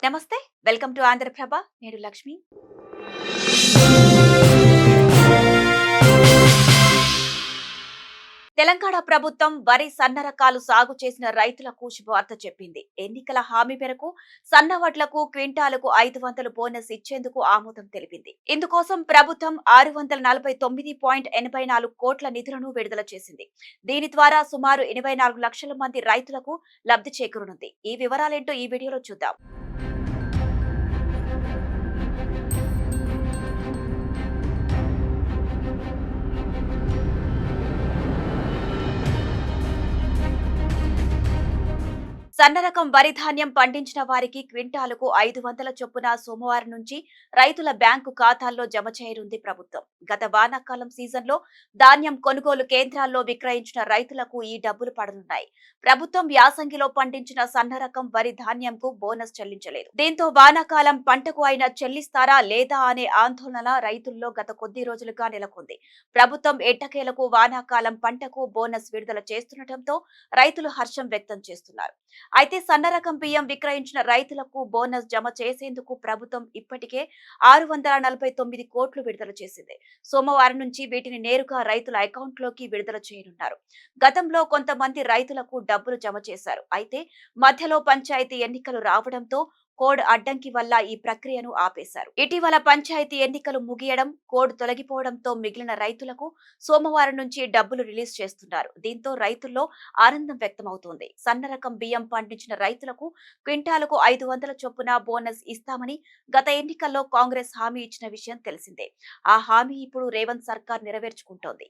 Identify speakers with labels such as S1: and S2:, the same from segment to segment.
S1: నమస్తే. Welcome to Andhra Prabha. నేను లక్ష్మి. తెలంగాణ ప్రభుత్వం వరి సన్న రకాలు సాగు చేసిన రైతులకు శుభవార్త చెప్పింది. ఎన్నికల హామీ మేరకు సన్న వడ్లకు క్వింటాలకు 500 బోనస్ ఇచ్చేందుకు ఆమోదం తెలిపింది. ఇందుకోసం ప్రభుత్వం 649.84 కోట్ల నిధులను విడుదల చేసింది. దీని ద్వారా సుమారు 84 లక్షల మంది రైతులకు లబ్ధి చేకూరనుంది. ఈ వివరాలేంటో ఈ వీడియోలో చూద్దాం. సన్న రకం వరి ధాన్యం పండించిన వారికి క్వింటాలకు 500 చొప్పున సోమవారం నుంచి రైతుల బ్యాంకు ఖాతాల్లో జమ చేయనుంది ప్రభుత్వం. గత వానాకాలం సీజన్లో ధాన్యం కొనుగోలు కేంద్రాల్లో విక్రయించిన రైతులకు ఈ డబ్బులు పడనున్నాయి. ప్రభుత్వం యాసంగిలో పండించిన సన్న రకం వరి ధాన్యంకు బోనస్ చెల్లించలేదు. దీంతో వానాకాలం పంటకు అయినా చెల్లిస్తారా లేదా అనే ఆందోళన రైతుల్లో గత కొద్ది రోజులుగా నెలకొంది. ప్రభుత్వం ఎట్టకేలకు వానాకాలం పంటకు బోనస్ విడుదల చేస్తుండటంతో రైతులు హర్షం వ్యక్తం చేస్తున్నారు. అయితే సన్న రకం బియ్యం విక్రయించిన రైతులకు బోనస్ జమ చేసేందుకు ప్రభుత్వం ఇప్పటికే 649 కోట్లు విడుదల చేసింది. సోమవారం నుంచి వీటిని నేరుగా రైతుల అకౌంట్లోకి విడుదల చేయనున్నారు. గతంలో కొంతమంది రైతులకు డబ్బులు జమ చేశారు. అయితే మధ్యలో పంచాయతీ ఎన్నికలు రావడంతో కోడ్ అడ్డంకి వల్ల ఈ ప్రక్రియను ఆపేశారు. ఇటీవల పంచాయతీ ఎన్నికలు ముగియడం, కోడ్ తొలగిపోవడంతో మిగిలిన రైతులకు సోమవారం నుంచి డబ్బులు రిలీజ్ చేస్తున్నారు. దీంతో రైతుల్లో ఆనందం వ్యక్తమవుతోంది. సన్న రకం బియ్యం పండించిన రైతులకు క్వింటాలకు 500 చొప్పున బోనస్ ఇస్తామని గత ఎన్నికల్లో కాంగ్రెస్ హామీ ఇచ్చిన విషయం తెలిసిందే. ఆ హామీ ఇప్పుడు రేవంత్ సర్కార్ నెరవేర్చుకుంటోంది.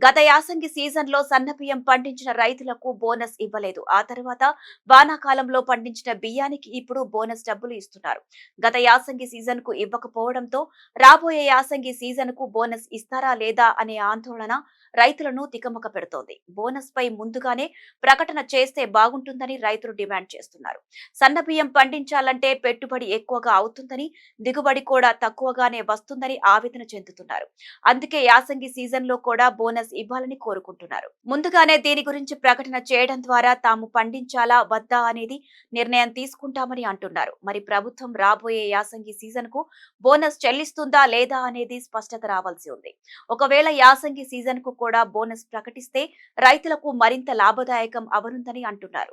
S1: గత యాసంగి సీజన్ లో సన్న బియ్యం పండించిన రైతులకు బోనస్ ఇవ్వలేదు. ఆ తర్వాత వానాకాలంలో పండించిన బియ్యానికి ఇప్పుడు బోనస్ డబ్బులు ఇస్తున్నారు. గత యాసంగి సీజన్ కు ఇవ్వకపోవడంతో రాబోయే యాసంగి సీజన్ కు బోనస్ ఇస్తారా లేదా అనే ఆందోళన రైతులను తికమక పెడుతోంది. బోనస్ పై ముందుగానే ప్రకటన చేస్తే బాగుంటుందని రైతులు డిమాండ్ చేస్తున్నారు. సన్న బియ్యం పండించాలంటే పెట్టుబడి ఎక్కువగా అవుతుందని, దిగుబడి కూడా తక్కువగానే వస్తుందని ఆవేదన చెందుతున్నారు. అందుకే యాసంగి సీజన్ లో కూడా బోనస్ ఇవ్వాలని కోరుకుంటున్నారు. ముందుగానే దీని గురించి ప్రకటన చేయడం ద్వారా తాము పండించాలా వద్దా అనేది నిర్ణయం తీసుకుంటామని అంటున్నారు. మరి ప్రభుత్వం రాబోయే యాసంగి సీజన్ కు బోనస్ చెల్లిస్తుందా లేదా అనేది స్పష్టత రావాల్సి ఉంది. ఒకవేళ యాసంగి సీజన్ కు కూడా బోనస్ ప్రకటిస్తే రైతులకు మరింత లాభదాయకం అవనుందని అంటున్నారు.